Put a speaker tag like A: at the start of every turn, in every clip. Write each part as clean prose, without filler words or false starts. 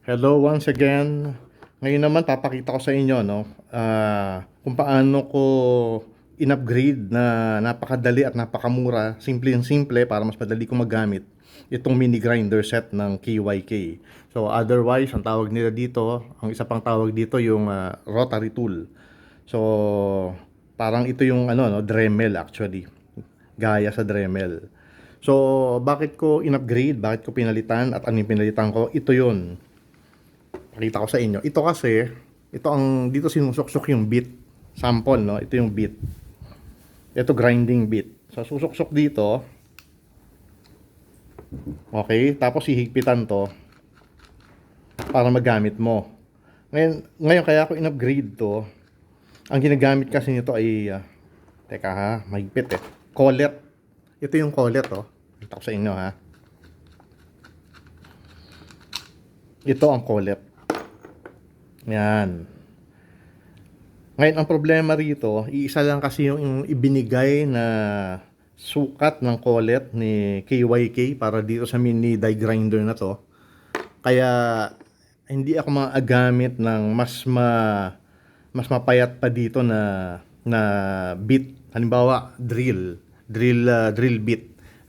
A: Hello once again. Ngayon naman papakita ko sa inyo kung paano ko in-upgrade na napakadali at napakamura, simple yung simple para mas madali kong magamit itong mini grinder set ng KYK. So otherwise, ang tawag nila dito, ang isa pang tawag dito yung rotary tool. So parang ito yung Dremel actually. Gaya sa Dremel. So bakit ko in-upgrade, bakit ko pinalitan at ano yung pinalitan ko? Ito yun. Pakita ko sa inyo. Ito kasi, ito ang dito sinusuksok yung bit. Sample, no? Ito yung bit. Ito grinding bit. So susuksok dito. Okay, tapos hihigpitan to para magamit mo. Ngayon kaya ako in-upgrade to. Ang ginagamit kasi nito ay teka ha, mahigpit eh. Collet. Ito yung collet, oh. Pakita ko sa inyo ha. Ito ang collet. Yan. Ngayon, ang problema rito, iisa lang kasi yung ibinigay na sukat ng collet ni KYK para dito sa mini die grinder na to. Kaya, hindi ako maagamit ng mas mapayat pa dito na bit. Halimbawa, drill bit.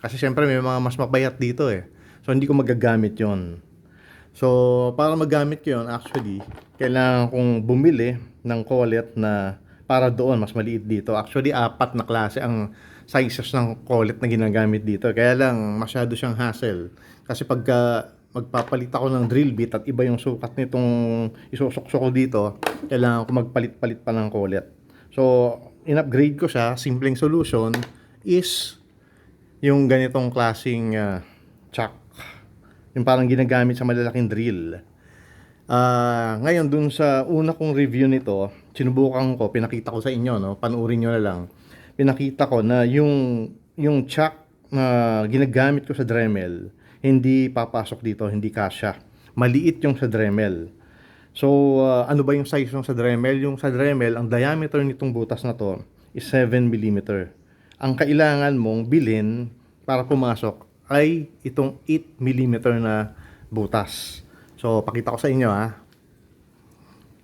A: Kasi syempre may mga mas mapayat dito eh. So, hindi ko magagamit yon. So, para magamit ko yun, actually, kailangan kong bumili ng collet na para doon, mas maliit dito. Actually, 4 na klase ang sizes ng collet na ginagamit dito. Kaya lang, masyado siyang hassle. Kasi pagka magpapalit ako ng drill bit at iba yung sukat nitong isusuksok ko dito, kailangan ko magpalit-palit pa ng collet. So, in-upgrade ko siya. Simpleng solution is yung ganitong klaseng chuck. Yung parang ginagamit sa malalaking drill. Ngayon, dun sa una kong review nito, sinubukan ko, pinakita ko sa inyo, no? Panuorin nyo na lang. Pinakita ko na yung chuck na ginagamit ko sa Dremel, hindi papasok dito, hindi kasya. Maliit yung sa Dremel. So, ano ba yung size ng sa Dremel? Yung sa Dremel, ang diameter nitong butas na to is 7 mm. Ang kailangan mong bilhin para pumasok ay itong 8 mm na butas. So, pakita ko sa inyo ha.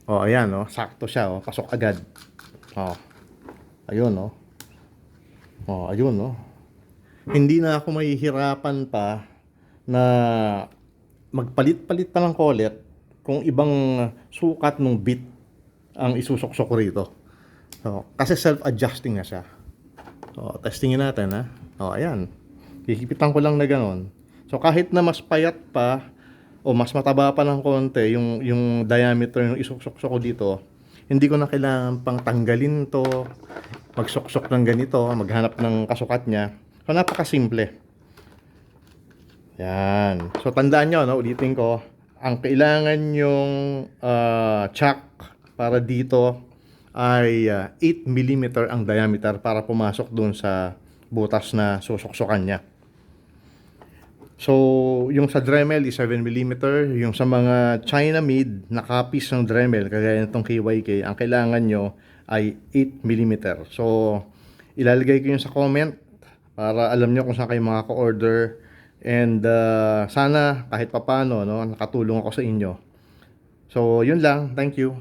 A: Oh, ayan oh, sakto siya oh, pasok agad. Oh. Ayun oh. Oh, ayun oh. Hindi na ako mahihirapan pa na magpalit-palit pa ng collet kung ibang sukat ng bit ang isusuksok ko rito. So, kasi self-adjusting na siya. So, testingin natin ha. Oh, ayan. Hihipitan ko lang na ganon. So kahit na mas payat pa o mas mataba pa ng konti yung diameter ng isuksok ko dito, hindi ko na kailangan pang tanggalin to, magsuksok ng ganito, maghanap ng kasukat niya. So napakasimple. Yan. So tandaan nyo, no? Ulitin ko, ang kailangan yung chuck para dito ay 8 mm ang diameter para pumasok dun sa butas na susuksokan niya. So, yung sa Dremel is 7 mm, yung sa mga China-made na copies ng Dremel, kagaya nitong KYK, ang kailangan nyo ay 8 mm. So, ilalagay ko yun sa comment para alam nyo kung saan kayo makaka-order. And sana kahit papano, no, nakatulong ako sa inyo. So, yun lang. Thank you.